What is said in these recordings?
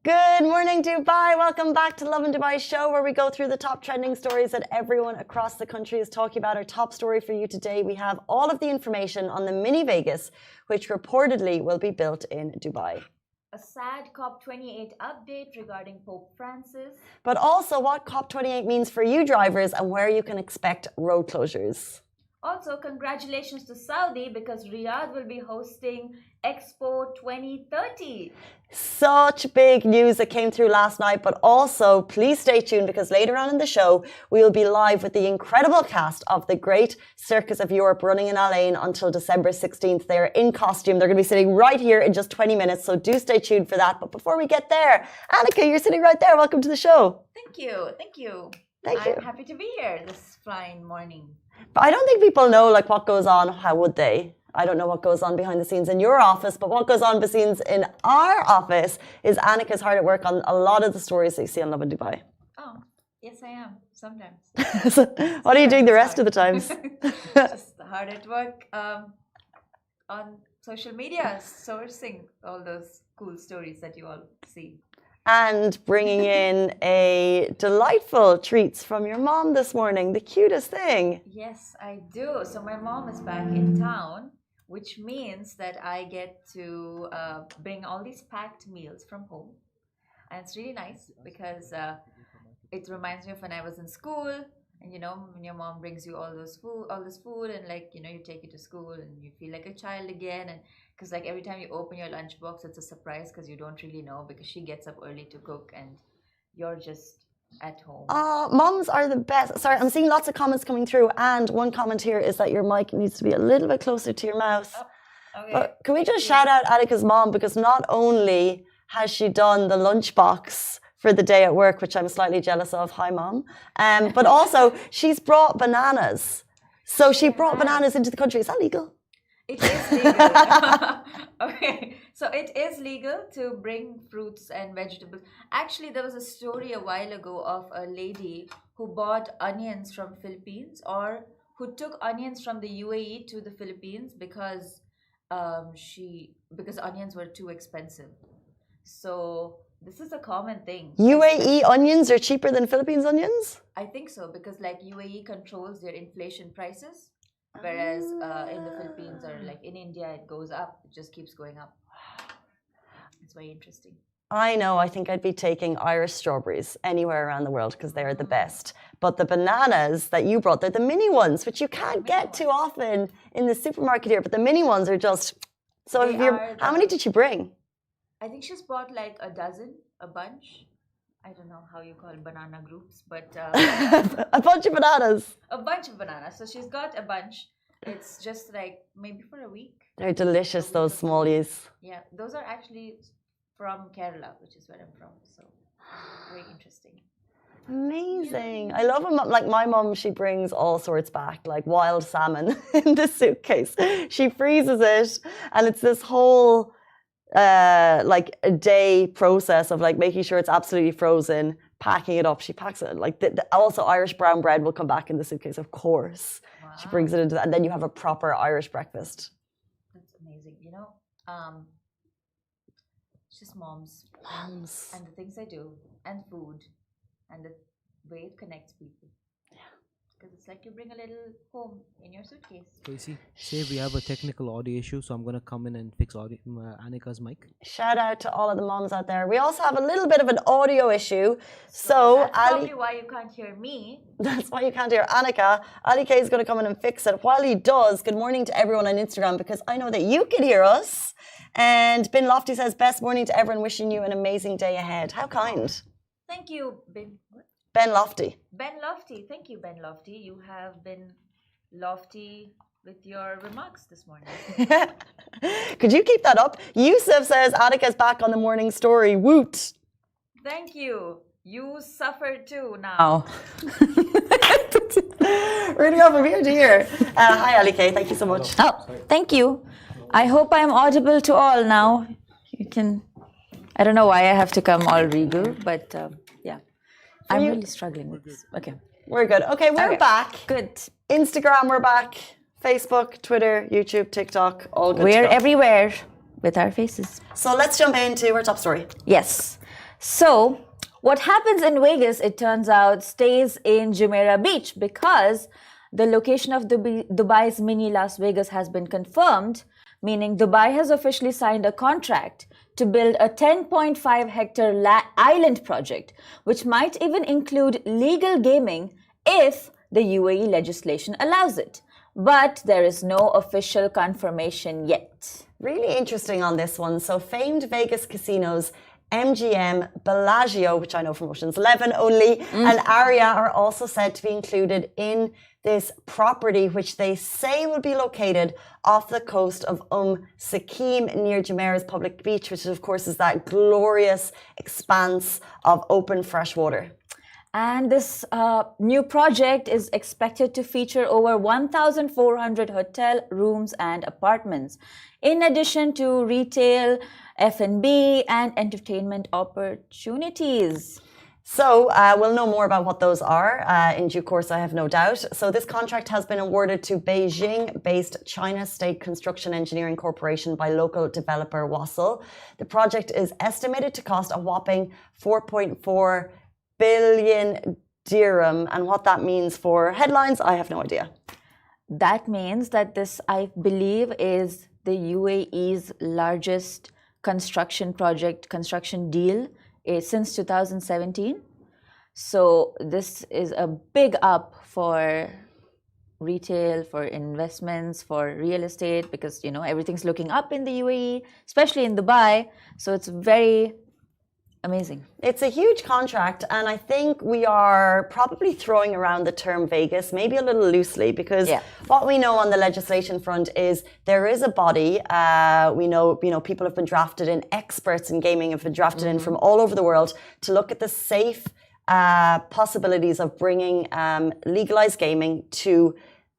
Good morning, Dubai. Welcome back to Lovin Dubai show, where we go through the top trending stories that everyone across the country is talking about. Our top story for you today, we have all of the information on the mini Vegas, which reportedly will be built in Dubai. A sad COP28 update regarding Pope Francis. But also what COP28 means for you drivers and where you can expect road closures. Also, congratulations to Saudi because Riyadh will be hosting Expo 2030. Such big news that came through last night, but also please stay tuned because later on in the show, we will be live with the incredible cast of the Great Circus of Europe running in Al Ain until December 16th. They're in costume. They're going to be sitting right here in just 20 minutes, so do stay tuned for that. But before we get there, Annika, you're sitting right there. Welcome to the show. Thank you. Thank you. Thank you. I'm happy to be here this fine morning. But I don't think people know like what goes on. How would they? I don't know what goes on behind the scenes in your office, but what goes on behind the scenes in our office is Annika's hard at work on a lot of the stories that you see on Lovin Dubai. Oh, yes, I am. Sometimes. So what are you doing the rest of the times? Just hard at work on social media, sourcing all those cool stories that you all see. And bringing in a delightful treats from your mom this morning, the cutest thing. Yes, I do. So my mom is back in town, which means that I get to bring all these packed meals from home. And it's really nice because it reminds me of when I was in school. And you know, when your mom brings you all this food, and like, you know, you take it to school and you feel like a child again. And because like every time you open your lunchbox, it's a surprise because you don't really know because she gets up early to cook and you're just at home. Moms are the best. Sorry, I'm seeing lots of comments coming through. And one comment here is that your mic needs to be a little bit closer to your mouth. Oh, okay. But can we just shout out Annika's mom, because not only has she done the lunchbox for the day at work, which I'm slightly jealous of. Hi, Mom. But also, she's brought bananas. So she brought bananas into the country. Is that legal? It is legal. Okay, so it is legal to bring fruits and vegetables. Actually, there was a story a while ago of a lady who bought onions from Philippines, or who took onions from the UAE to the Philippines because onions were too expensive. So this is a common thing. UAE onions are cheaper than Philippines onions? I think so, because like UAE controls their inflation prices, whereas in the Philippines or like in India, it goes up. It just keeps going up. It's very interesting. I know, I think I'd be taking Irish strawberries anywhere around the world because they're the best. But the bananas that you brought, they're the mini ones, which you can't get too often in the supermarket here. But the mini ones are just... So if you're, how many did you bring? I think she's bought like a dozen, a bunch. I don't know how you call banana groups, but... a bunch of bananas. A bunch of bananas. So she's got a bunch. It's just like maybe for a week. They're delicious, those smallies. Yeah, those are actually from Kerala, which is where I'm from. So very interesting. Amazing. I love them. Like my mum, she brings all sorts back, like wild salmon in the suitcase. She freezes it, and it's this whole like a day process of like making sure it's absolutely frozen, packing it up. She packs it like also Irish brown bread will come back in the suitcase, of course. Wow. She brings it into that, and then you have a proper Irish breakfast. That's amazing. You know, it's just moms and the things they do, and food, and the way it connects people. Yeah, because it's like you bring a little home in your suitcase. Tracy, say we have a technical audio issue, so I'm going to come in and fix Annika's mic. Shout out to all of the moms out there. We also have a little bit of an audio issue. So that's probably why you can't hear me. That's why you can't hear Annika. Ali K is going to come in and fix it. While he does, good morning to everyone on Instagram, because I know that you can hear us. And Ben Lofty says, best morning to everyone, wishing you an amazing day ahead. How kind. Thank you, Ben. What? Ben Lofty. Ben Lofty. Thank you, Ben Lofty. You have been lofty with your remarks this morning. Could you keep that up? Yusuf says, Annika's back on the morning story. Woot. Thank you. You suffer too now. We're going to go from here to here. Hi, Ali K. Thank you so much. Oh, thank you. I hope I'm audible to all now. You can... I don't know why I have to come all regal, but yeah. I'm really struggling with this. Okay. We're good. Okay, we're back. Good. Instagram, we're back. Facebook, Twitter, YouTube, TikTok, all good. We're everywhere with our faces. So let's jump into our top story. Yes. So, what happens in Vegas, it turns out, stays in Jumeirah Beach because the location of Dubai's mini Las Vegas has been confirmed, meaning Dubai has officially signed a contract to build a 10.5 hectare island project, which might even include legal gaming if the UAE legislation allows it. But there is no official confirmation yet. Really interesting on this one. So famed Vegas casinos MGM, Bellagio, which I know from Ocean's 11 only, and Aria are also said to be included in this property, which they say will be located off the coast of Sakim near Jumeirah's public beach, which of course is that glorious expanse of open fresh water. And this new project is expected to feature over 1,400 hotel rooms and apartments, in addition to retail, F&B, and entertainment opportunities. So we'll know more about what those are in due course, I have no doubt. So this contract has been awarded to Beijing-based China State Construction Engineering Corporation by local developer Wassel. The project is estimated to cost a whopping 4.4 billion dirham, and what that means for headlines, I have no idea. That means that this, I believe, is the UAE's largest construction deal since 2017. So this is a big up for retail, for investments, for real estate, because everything's looking up in the UAE, especially in Dubai. So it's very amazing. It's a huge contract, and I think we are probably throwing around the term Vegas maybe a little loosely, because what we know on the legislation front is there is a body. We know people have been drafted in, experts in gaming have been drafted in from all over the world to look at the safe possibilities of bringing legalized gaming to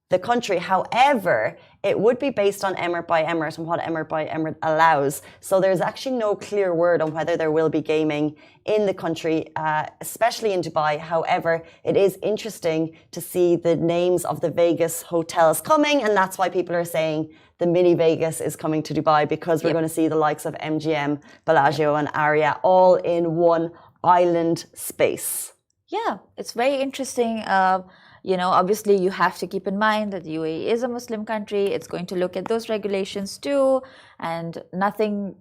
the country. However, it would be based on emirate by emirate and what emirate by emirate allows. So there's actually no clear word on whether there will be gaming in the country, especially in Dubai. However, it is interesting to see the names of the Vegas hotels coming, and that's why people are saying the mini Vegas is coming to Dubai, because we're going to see the likes of MGM, Bellagio and Aria all in one island space. Yeah, it's very interesting. Obviously you have to keep in mind that the UAE is a Muslim country. It's going to look at those regulations too, and nothing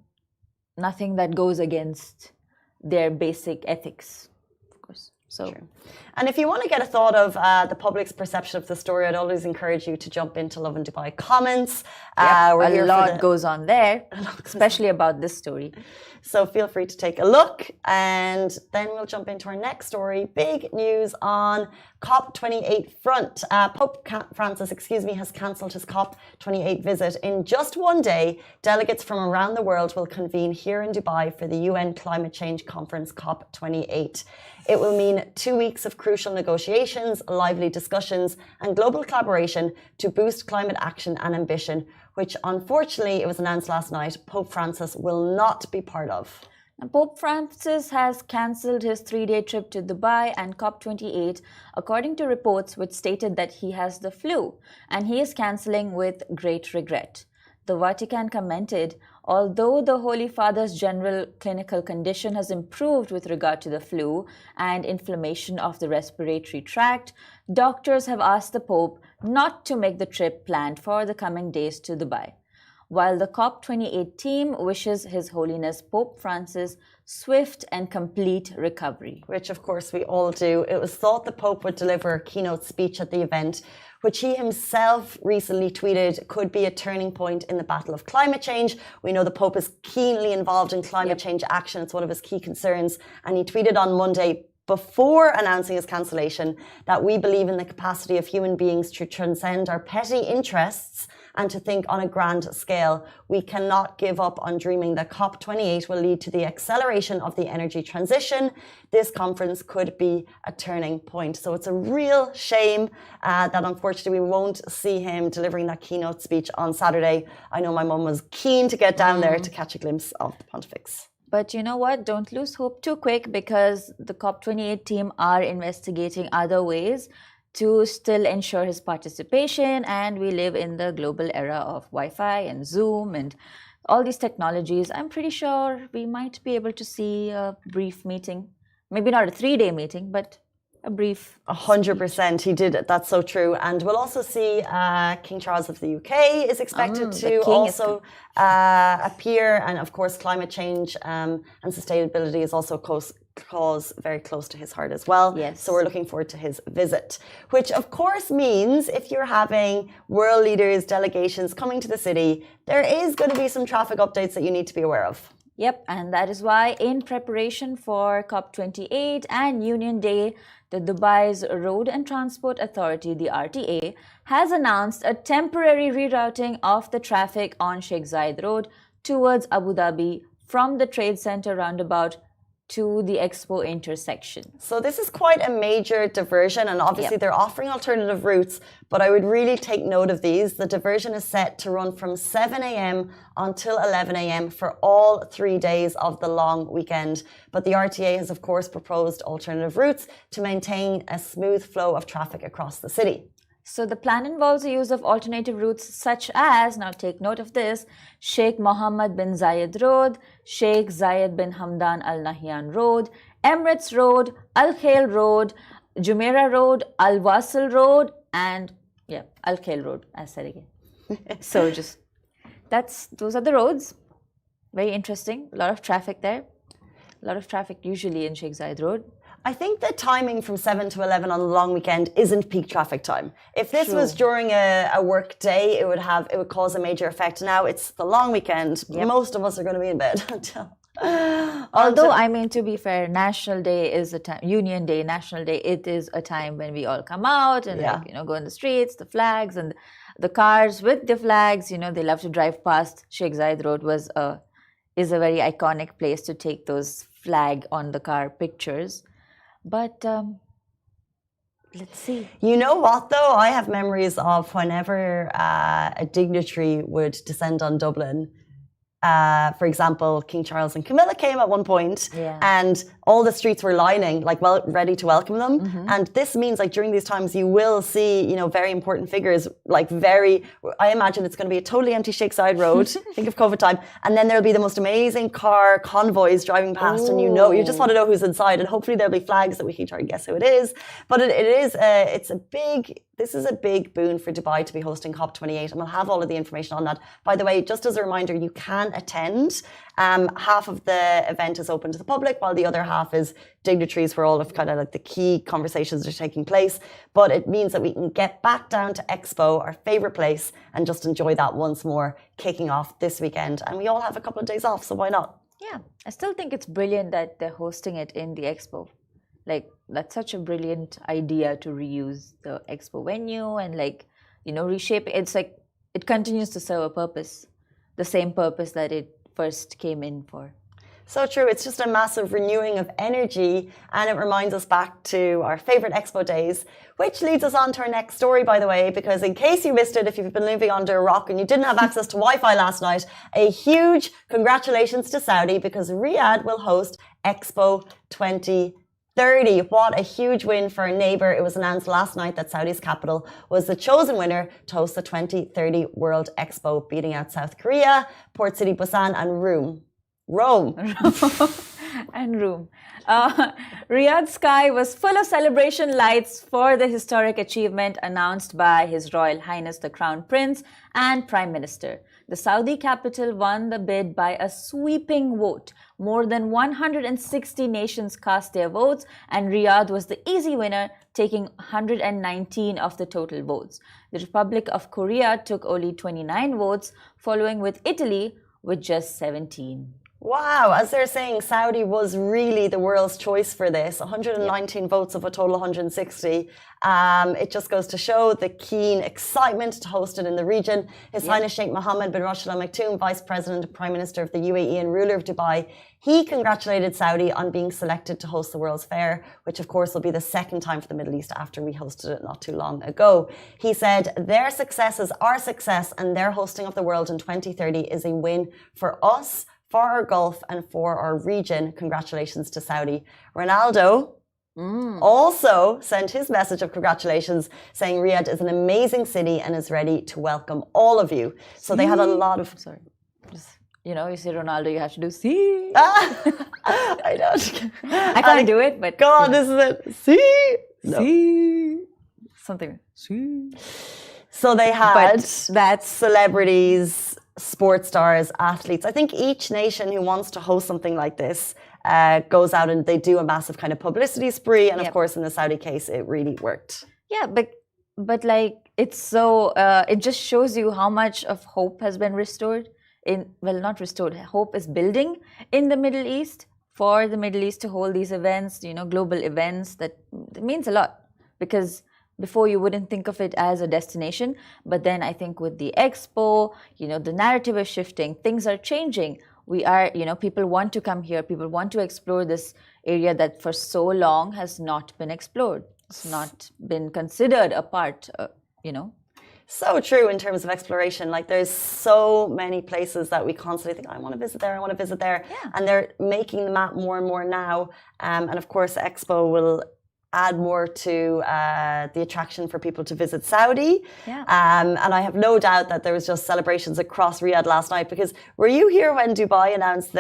that goes against their basic ethics, of course. So, True. And if you want to get a thought of the public's perception of the story, I'd always encourage you to jump into Lovin Dubai comments. A lot goes on there, especially about this story. So feel free to take a look, and then we'll jump into our next story. Big news on COP28 front. Pope Francis, has cancelled his COP28 visit. In just one day, delegates from around the world will convene here in Dubai for the UN Climate Change Conference COP28. It will mean 2 weeks of crucial negotiations, lively discussions, and global collaboration to boost climate action and ambition, which unfortunately, it was announced last night, Pope Francis will not be part of. Pope Francis has cancelled his 3-day trip to Dubai and COP28, according to reports which stated that he has the flu, and he is cancelling with great regret. The Vatican commented, although the Holy Father's general clinical condition has improved with regard to the flu and inflammation of the respiratory tract, doctors have asked the Pope not to make the trip planned for the coming days to Dubai. While the COP28 team wishes His Holiness Pope Francis swift and complete recovery. Which, of course, we all do. It was thought the Pope would deliver a keynote speech at the event, which he himself recently tweeted could be a turning point in the battle of climate change. We know the Pope is keenly involved in climate change action. It's one of his key concerns. And he tweeted on Monday, before announcing his cancellation, that we believe in the capacity of human beings to transcend our petty interests and to think on a grand scale. We cannot give up on dreaming that COP28 will lead to the acceleration of the energy transition. This conference could be a turning point. So it's a real shame that unfortunately we won't see him delivering that keynote speech on Saturday. I know my mum was keen to get down there to catch a glimpse of the Pontifex. But you know what? Don't lose hope too quick, because the COP28 team are investigating other ways to still ensure his participation, and we live in the global era of Wi-Fi and Zoom and all these technologies, I'm pretty sure we might be able to see a brief meeting. Maybe not a 3-day meeting, but a brief. 100%, he did. That's so true. And we'll also see King Charles of the UK is expected to also appear. And of course, climate change and sustainability is also cause very close to his heart as well. Yes. So we're looking forward to his visit, which of course means if you're having world leaders, delegations coming to the city, there is going to be some traffic updates that you need to be aware of. Yep, and that is why in preparation for COP28 and Union Day, the Dubai's Road and Transport Authority, the RTA, has announced a temporary rerouting of the traffic on Sheikh Zayed Road towards Abu Dhabi from the Trade Center roundabout to the Expo intersection. So this is quite a major diversion, and obviously they're offering alternative routes, but I would really take note of these. The diversion is set to run from 7 a.m. until 11 a.m. for all 3 days of the long weekend. But the RTA has, of course, proposed alternative routes to maintain a smooth flow of traffic across the city. So the plan involves the use of alternative routes such as, now take note of this, Sheikh Mohammed bin Zayed Road, Sheikh Zayed bin Hamdan Al Nahyan Road, Emirates Road, Al Khail Road, Jumeirah Road, Al Wasl Road, and Al Khail Road, as said again. So just, those are the roads. Very interesting. A lot of traffic there. A lot of traffic usually in Sheikh Zayed Road. I think the timing from 7 to 11 on the long weekend isn't peak traffic time. If this was during a work day, it would cause a major effect. Now it's the long weekend. Most of us are going to be in bed until. Although, I mean, to be fair, National Day is a time, Union Day, National Day, it is a time when we all come out and go in the streets, the flags and the cars with the flags, they love to drive past. Sheikh Zayed Road is a very iconic place to take those flag on the car pictures. But let's see. You know what, though? I have memories of whenever a dignitary would descend on Dublin. For example, King Charles and Camilla came at one point, and all the streets were lining, ready to welcome them. And this means, during these times, you will see, very important figures, I imagine it's going to be a totally empty Sheikh Zayed Road. Think of COVID time. And then there'll be the most amazing car convoys driving past, and you just want to know who's inside. And hopefully there'll be flags that we can try and guess who it is. But this is a big boon for Dubai to be hosting COP28, and we'll have all of the information on that. By the way, just as a reminder, you can attend. Half of the event is open to the public, while the other half is dignitaries where all of the key conversations are taking place. But it means that we can get back down to Expo, our favorite place, and just enjoy that once more, kicking off this weekend. And we all have a couple of days off, so why not? Yeah, I still think it's brilliant that they're hosting it in the Expo. That's such a brilliant idea to reuse the Expo venue and reshape it. It's it continues to serve a purpose, the same purpose that it first came in for. So true. It's just a massive renewing of energy, and it reminds us back to our favorite Expo days, which leads us on to our next story, by the way, because in case you missed it, if you've been living under a rock and you didn't have access to Wi-Fi last night, a huge congratulations to Saudi, because Riyadh will host Expo 2030. What a huge win for a neighbour. It was announced last night that Saudi's capital was the chosen winner to host the 2030 World Expo, beating out South Korea, Port City Busan and Rome. And Rome. Riyadh sky was full of celebration lights for the historic achievement announced by His Royal Highness the Crown Prince and Prime Minister. The Saudi capital won the bid by a sweeping vote. More than 160 nations cast their votes, and Riyadh was the easy winner, taking 119 of the total votes. The Republic of Korea took only 29 votes, following with Italy with just 17. Wow, as they're saying, Saudi was really the world's choice for this. 119 votes of a total 160. It just goes to show the keen excitement to host it in the region. His Highness Sheikh Mohammed bin Rashid Al Maktoum, Vice President and Prime Minister of the UAE and ruler of Dubai, he congratulated Saudi on being selected to host the World's Fair, which of course will be the second time for the Middle East after we hosted it not too long ago. He said, their success is our success, and their hosting of the world in 2030 is a win for us, for our Gulf, and for our region. Congratulations to Saudi. Ronaldo also sent his message of congratulations, saying Riyadh is an amazing city and is ready to welcome all of you. So they had a lot of... You know, you say Ronaldo, you have to do see. I don't. I can't do it, but Go on, this is it. See? No. see something. See? So they had that's celebrities, sports stars, athletes. I think each nation who wants to host something like this goes out and they do a massive kind of publicity spree. And of Yep. course, in the Saudi case, it really worked. Yeah, but like it's so it just shows you how much of hope has been restored in, well, not restored, hope is building in the Middle East, for the Middle East to hold these events, you know, global events. That means a lot, because before you wouldn't think of it as a destination, but then I think with the expo, you know, the narrative is shifting, things are changing. We are, you know, people want to come here, people want to explore this area that for so long has not been explored. It's not been considered a part, you know. So true in terms of exploration. Like there's so many places that we constantly think, I want to visit there, I want to visit there. Yeah. And they're making the map more and more now. And of course, Expo will add more to the attraction for people to visit Saudi. Yeah. And I have no doubt that there was just celebrations across Riyadh last night, because were you here when Dubai announced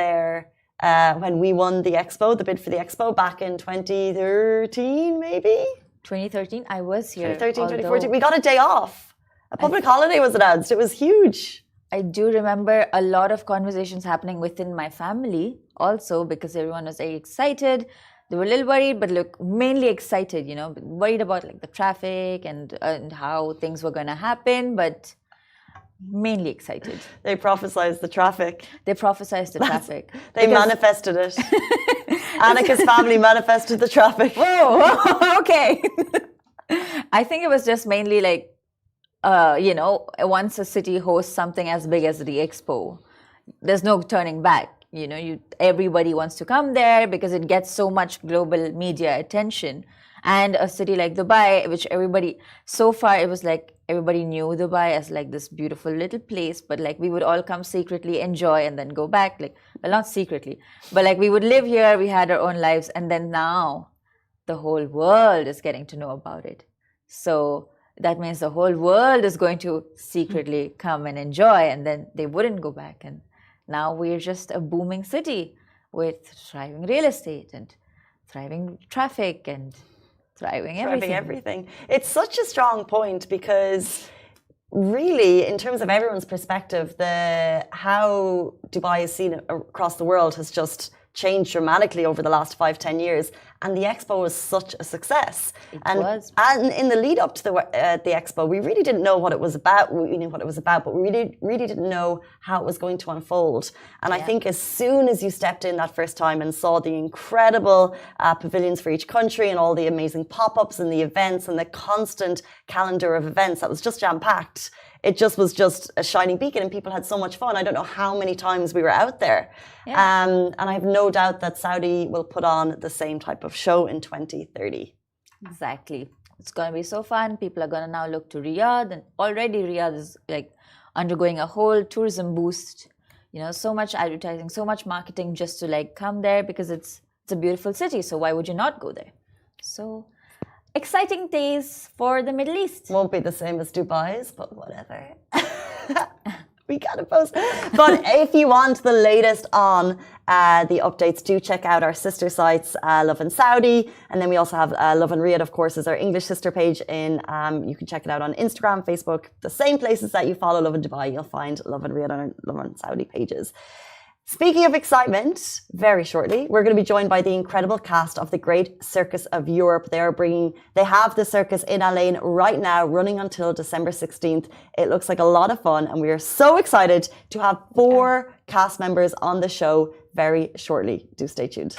when we won the Expo, the bid for the Expo back in 2013 maybe? 2013, I was here. 2013, although 2014. We got a day off. A public holiday was announced. It was huge. I do remember a lot of conversations happening within my family also, because everyone was very excited. They were a little worried, but look, mainly excited, you know, worried about like the traffic and how things were going to happen, but mainly excited. They prophesized the traffic. They prophesized the traffic. They manifested it. Annika's family manifested the traffic. Oh, okay. I think it was just mainly like, you know, once a city hosts something as big as the Expo, there's no turning back. You know, everybody wants to come there because it gets so much global media attention. And a city like Dubai, which everybody, so far it was like everybody knew Dubai as like this beautiful little place, but like we would all come secretly enjoy and then go back. Like, well, not secretly, but like we would live here, we had our own lives, and then now the whole world is getting to know about it. So that means the whole world is going to secretly come and enjoy, and then they wouldn't go back. And now we're just a booming city with thriving real estate and thriving traffic and thriving everything. It's such a strong point, because really, in terms of everyone's perspective, how Dubai is seen across the world has just changed dramatically over the last 5-10 years, and the Expo was such a success. And in the lead up to the Expo, we really didn't know what it was about. We knew what it was about, but we really didn't know how it was going to unfold. And I think as soon as you stepped in that first time and saw the incredible pavilions for each country and all the amazing pop-ups and the events and the constant calendar of events that was just jam-packed, it just was just a shining beacon, and people had so much fun. I don't know how many times we were out there. Yeah. And I have no doubt that Saudi will put on the same type of show in 2030. Exactly. It's going to be so fun. People are going to now look to Riyadh, and already Riyadh is like undergoing a whole tourism boost. You know, so much advertising, so much marketing just to like come there, because it's a beautiful city. So why would you not go there? So exciting days for the Middle East. Won't be the same as Dubai's, but whatever. We gotta post. But if you want the latest on the updates, do check out our sister sites, Lovin Saudi, and then we also have Lovin Riyadh, of course, is our English sister page. You can check it out on Instagram, Facebook, the same places that you follow Lovin Dubai. You'll find Lovin Riyadh on our Lovin Saudi pages. Speaking of excitement, very shortly, we're going to be joined by the incredible cast of the Great Circus of Europe. They have the circus in Al Ain right now, running until December 16th. It looks like a lot of fun, and we are so excited to have 4 cast members on the show very shortly. Do stay tuned.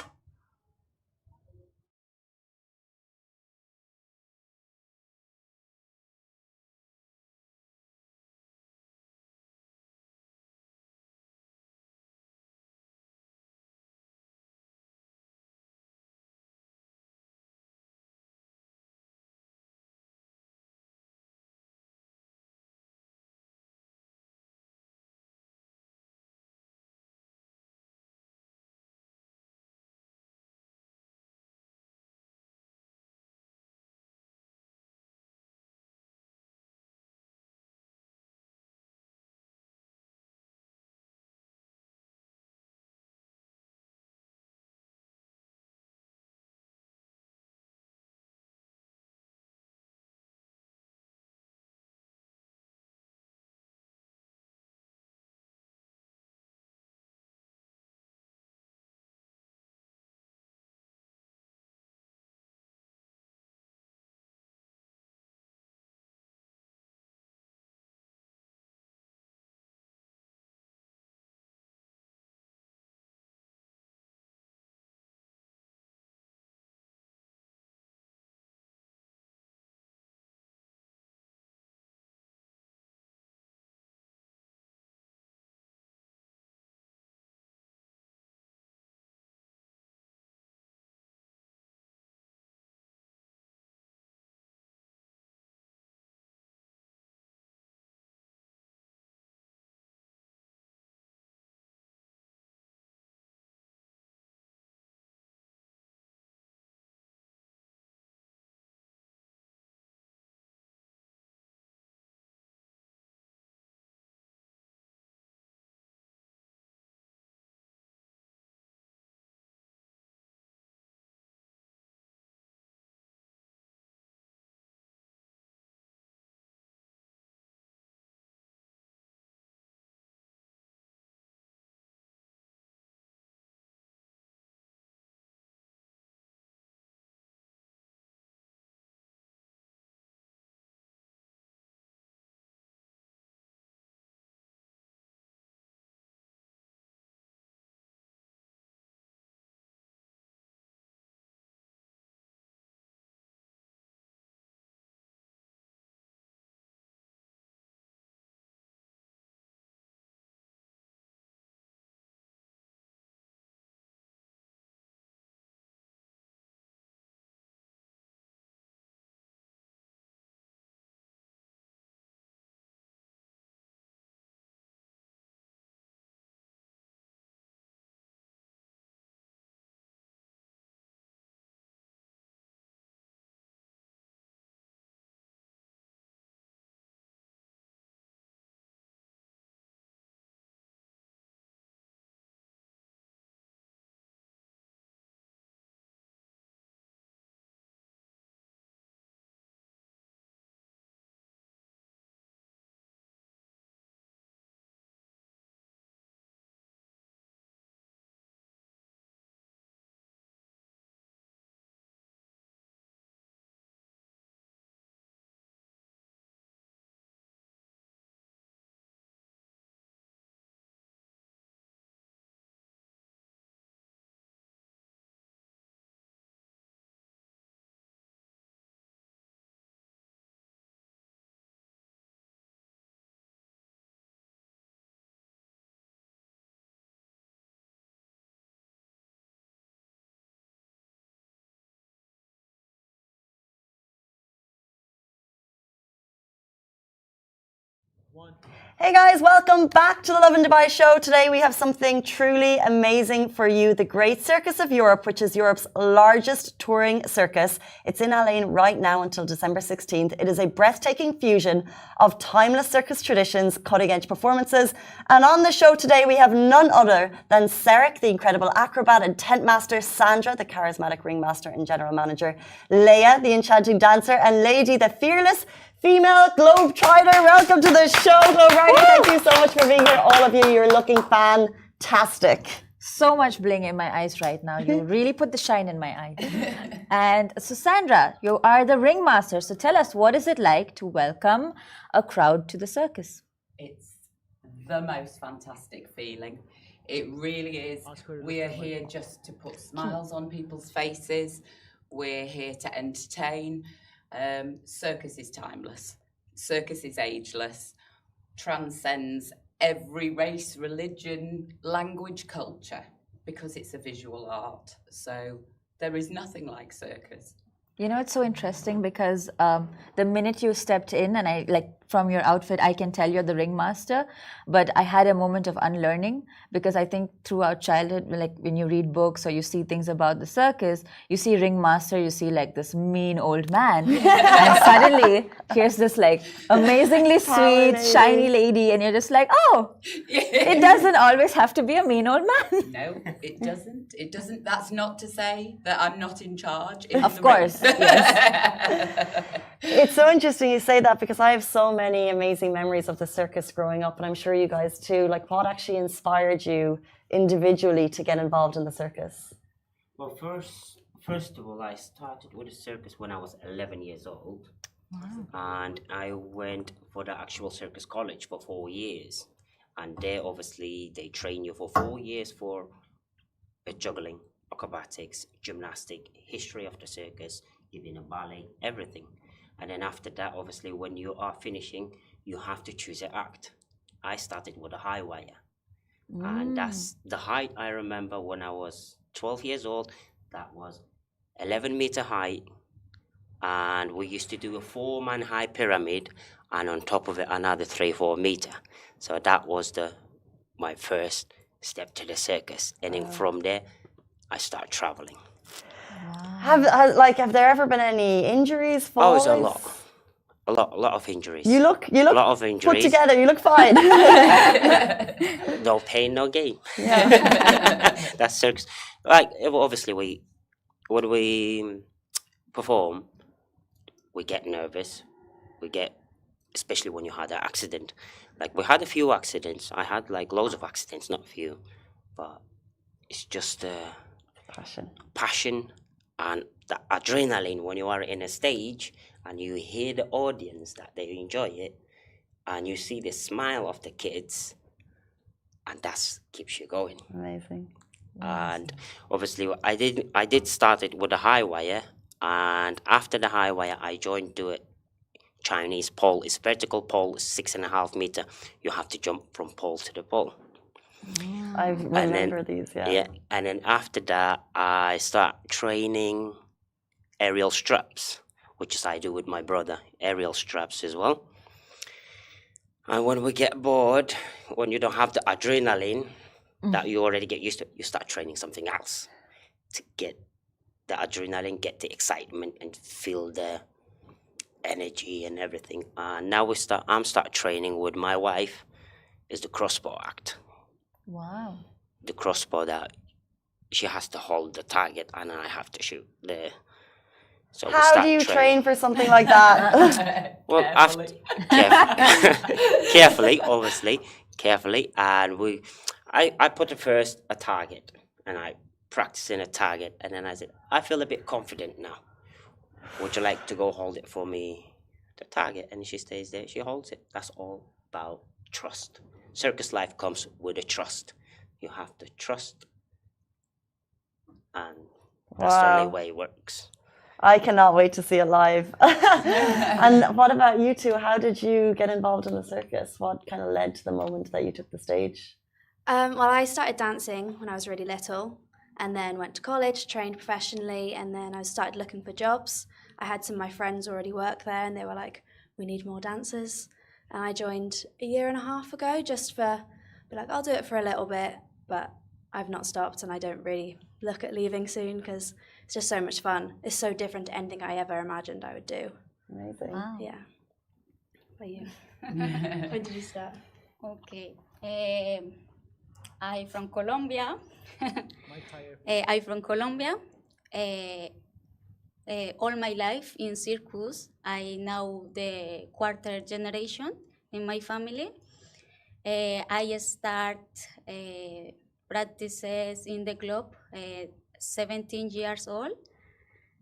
Hey guys, welcome back to the Lovin Dubai show. Today we have something truly amazing for you. The Great Circus of Europe, which is Europe's largest touring circus. It's in Al Ain right now until December 16th. It is a breathtaking fusion of timeless circus traditions, cutting-edge performances. And on the show today we have none other than Sarek, the incredible acrobat and tent master, Sandra, the charismatic ringmaster and general manager, Leia, the enchanting dancer, and Lady, the fearless female globetrotter. Welcome to the show, Globetrotter. Thank you so much for being here, all of you. You're looking fantastic. So much bling in my eyes right now. You really put the shine in my eyes. And so, Sandra, you are the ringmaster. So tell us, what is it like to welcome a crowd to the circus? It's the most fantastic feeling. It really is. We are here just to put smiles on people's faces. We're here to entertain. Circus is timeless. Circus is ageless. Transcends every race, religion, language, culture, because it's a visual art. So there is nothing like circus. You know, it's so interesting because the minute you stepped in, and I like from your outfit, I can tell you're the ringmaster. But I had a moment of unlearning because I think throughout childhood, like when you read books or you see things about the circus, you see ringmaster, you see like this mean old man, and suddenly here's this like amazingly sweet, shiny lady, and you're just like, oh, it doesn't always have to be a mean old man. No, it doesn't. It doesn't. That's not to say that I'm not in charge. Of course. Yes. It's so interesting you say that because I have so many amazing memories of the circus growing up, and I'm sure you guys too. Like, what actually inspired you individually to get involved in the circus? Well, first of all, I started with the circus when I was 11 years old. Wow. And I went for the actual circus college for 4 years. And there, obviously, they train you for 4 years for juggling, acrobatics, gymnastic, history of the circus, even a ballet, everything. And then after that, obviously, when you are finishing, you have to choose an act. I started with a high wire. And that's the height I remember when I was 12 years old. That was 11-meter high. And we used to do a 4-man high pyramid, and on top of it, another 3-4 meter. So that was my first step to the circus. And then from there, I started traveling. Have there ever been any injuries? Falls? Oh, it's a lot of injuries. You look a lot of injuries. put together. You look fine. No pain, no gain. Yeah. That's circus. Like, obviously, when we perform, we get nervous. Especially when you had an accident. Like, we had a few accidents. I had like loads of accidents, not a few, but it's just passion and the adrenaline when you are in a stage and you hear the audience that they enjoy it, and you see the smile of the kids, and that keeps you going. Amazing. And obviously, I did start it with a high wire, and after the high wire, I joined to it. Chinese pole. It's vertical pole, 6.5 meter. You have to jump from pole to the pole. I remember these, yeah. Yeah, and then after that, I start training aerial straps, which is I do with my brother, aerial straps as well. And when we get bored, when you don't have the adrenaline that you already get used to, you start training something else to get the adrenaline, get the excitement, and feel the energy and everything. And now I'm start training with my wife is the crossbow act. Wow. The crossbow that she has to hold the target and I have to shoot the. So how do you train for something like that? Well, carefully, obviously, and I put first a target and I practicing a target, and then I said, I feel a bit confident now. Would you like to go hold it for me, the target? And she stays there, she holds it. That's all about trust. Circus life comes with a trust. You have to trust, and that's the only way it works. I cannot wait to see it live. And what about you two? How did you get involved in the circus? What kind of led to the moment that you took the stage? Well, I started dancing when I was really little, and then went to college, trained professionally, and then I started looking for jobs. I had some of my friends already work there, and they were like, we need more dancers. and I joined a year and a half ago just for, be like, I'll do it for a little bit, but I've not stopped, and I don't really look at leaving soon because it's just so much fun. It's so different to anything I ever imagined I would do. Amazing. Wow. Yeah. How about you? When did you start? Okay. I'm from Colombia. I'm from Colombia. All my life in circus. I now the quarter generation in my family. I start practices in the club 17 years old,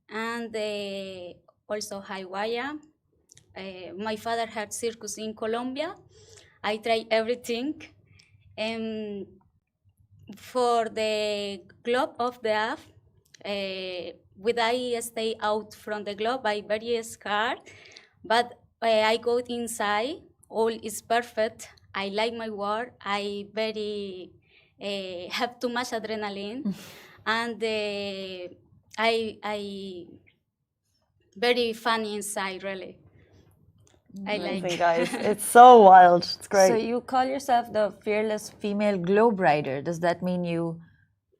and also Hawaii. My father had circus in Colombia. I try everything. For the club of the AF, when I stay out from the club, I very scared, but I go inside, all is perfect. I like my work. I very have too much adrenaline, and I very funny inside, really. I Amazing, like. guys. It's so wild. It's great. So you call yourself the fearless female globe rider. Does that mean you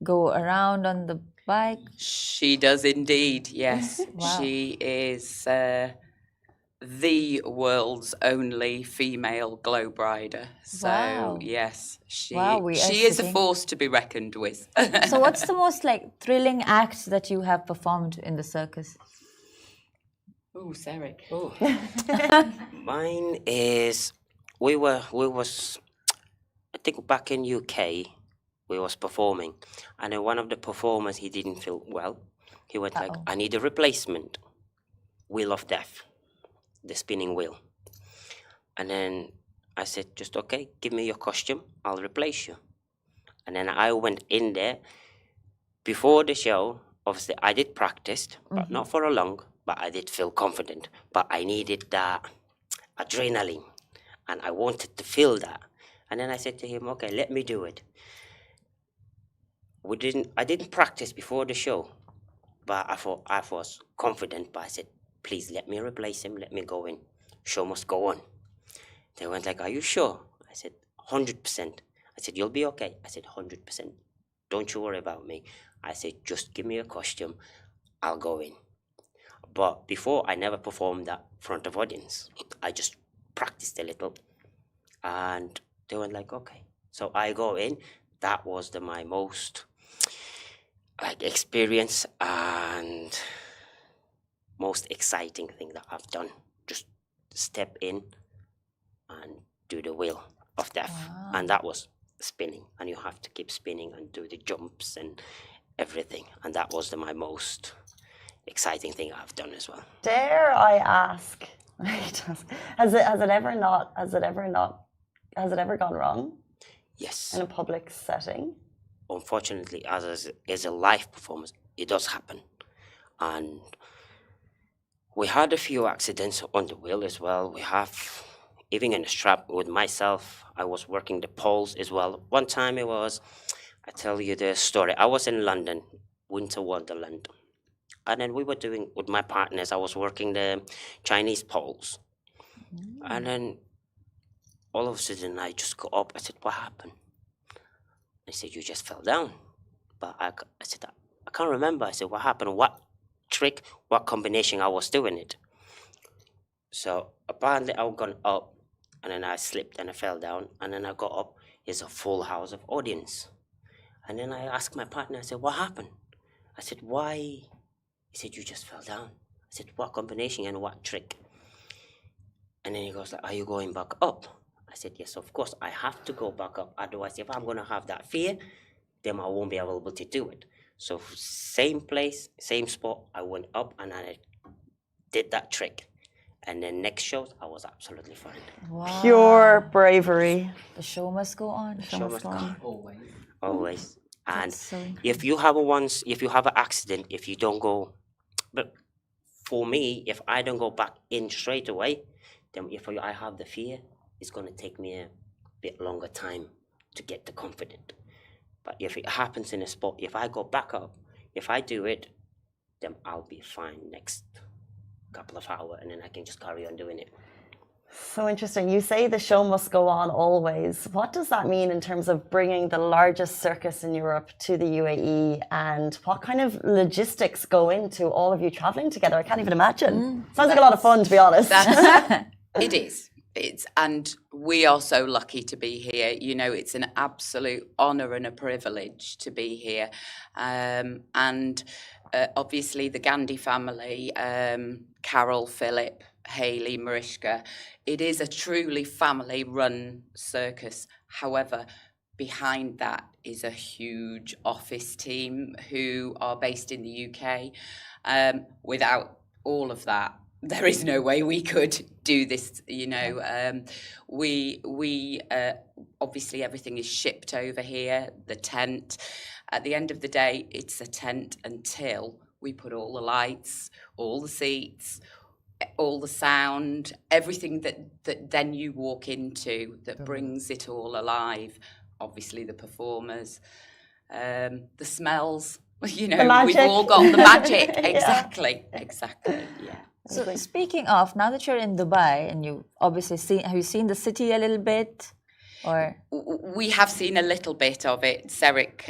go around on the bike? She does indeed, yes. Wow. She is the world's only female globe rider. So, Wow. yes, she, Wow, we are she is a sitting- force to be reckoned with. So what's the most like thrilling act that you have performed in the circus? Oh, Sarek. Oh. Mine is we was I think back in UK we was performing, and then one of the performers, he didn't feel well. He went like, Uh-oh. I need a replacement wheel of death, the spinning wheel. And then I said, just okay, give me your costume, I'll replace you. And then I went in there before the show. Obviously I did practice, but not for a long, but I did feel confident. But I needed that adrenaline, and I wanted to feel that. And then I said to him, okay, let me do it. I didn't practice before the show, but I was confident, but I said, please let me replace him, let me go in. Show must go on. They went like, are you sure? I said, 100%. I said, you'll be okay. I said, 100%. Don't you worry about me. I said, just give me a costume, I'll go in. But before, I never performed that front of audience. I just practiced a little, and they went like, okay. So I go in. That was my most experience and most exciting thing that I've done. Just step in and do the wheel of death. Wow. And that was spinning, and you have to keep spinning and do the jumps and everything. And that was my most exciting thing I've done as well. Dare I ask? Has it ever gone wrong Yes. in a public setting? Unfortunately, as a live performance, it does happen. And we had a few accidents on the wheel as well. We have, even in the strap with myself, I was working the poles as well. One time I tell you the story. I was in London, Winter Wonderland. And then we were doing, with my partners, I was working the Chinese poles. And then all of a sudden I just got up. I said, what happened? They said, you just fell down. But I said, I can't remember. I said, what happened? What trick, what combination I was doing it? So apparently I got up, and then I slipped and I fell down. And then I got up. It's a full house of audience. And then I asked my partner, I said, what happened? I said, why? He said, you just fell down. I said, what combination and what trick? And then he goes, like, are you going back up? I said, yes, of course, I have to go back up. Otherwise, if I'm going to have that fear, then I won't be able to do it. So same place, same spot, I went up and I did that trick. And then next shows, I was absolutely fine. Wow. Pure bravery. The show must go on. The Show must go on. Always. Always. And That's so incredible. if you have an accident, if you don't go, but for me, if I don't go back in straight away, then if I have the fear, it's going to take me a bit longer time to get the confidence. But if it happens in a spot, if I go back up, if I do it, then I'll be fine next couple of hours, and then I can just carry on doing it. So interesting. You say the show must go on always. What does that mean in terms of bringing the largest circus in Europe to the UAE, and what kind of logistics go into all of you traveling together? I can't even imagine. Sounds like a lot of fun, to be honest. It is. And we are so lucky to be here. You know, it's an absolute honour and a privilege to be here. Obviously the Gandhi family, Carol, Philip, Hayley, Mariska, it is a truly family-run circus. However, behind that is a huge office team who are based in the UK. Without all of that, there is no way we could do this, you know. We obviously everything is shipped over here, the tent. At the end of the day, it's a tent until we put all the lights, all the seats, all the sound, everything that then you walk into that brings it all alive. Obviously the performers, the smells, you know, we've all got the magic. Exactly, yeah. So speaking of, now that you're in Dubai and you obviously have you seen the city a little bit? Or we have seen a little bit of it. Seric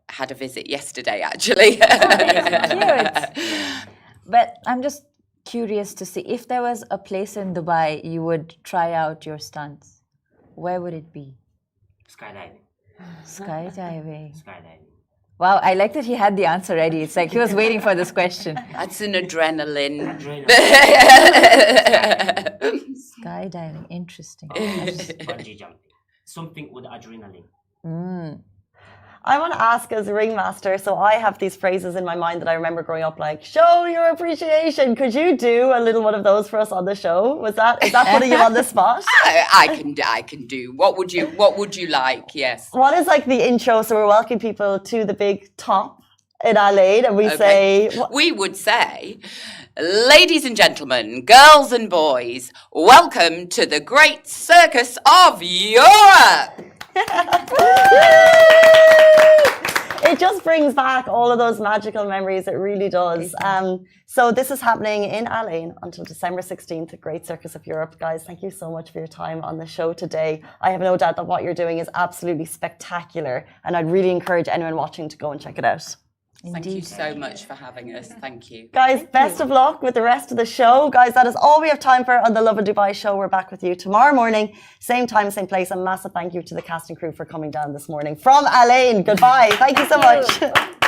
had a visit yesterday, actually. Cute. But I'm just curious to see if there was a place in Dubai you would try out your stunts. Where would it be? Skydiving. Skydiving. Skydiving. Wow, I like that he had the answer ready. It's like he was waiting for this question. That's an adrenaline. Skydiving, interesting. Bungee jumping. Something with adrenaline. I want to ask as a ringmaster, so I have these phrases in my mind that I remember growing up, like, show your appreciation. Could you do a little one of those for us on the show? Is that putting you on the spot? I can do. What would you like? Yes. What is like the intro? So we're welcoming people to the big top in Adelaide, and we say... We would say, ladies and gentlemen, girls and boys, welcome to the great circus of Europe. It just brings back all of those magical memories. It really does. So this is happening in Adelaide until December 16th, the Great Circus of Europe. Guys, thank you so much for your time on the show today. I have no doubt that what you're doing is absolutely spectacular, and I'd really encourage anyone watching to go and check it out. Thank you so much for having us. Thank you. Guys, best of luck with the rest of the show. Guys, that is all we have time for on the Lovin Dubai show. We're back with you tomorrow morning, same time, same place. A massive thank you to the cast and crew for coming down this morning from Alain. Goodbye. Thank you so much.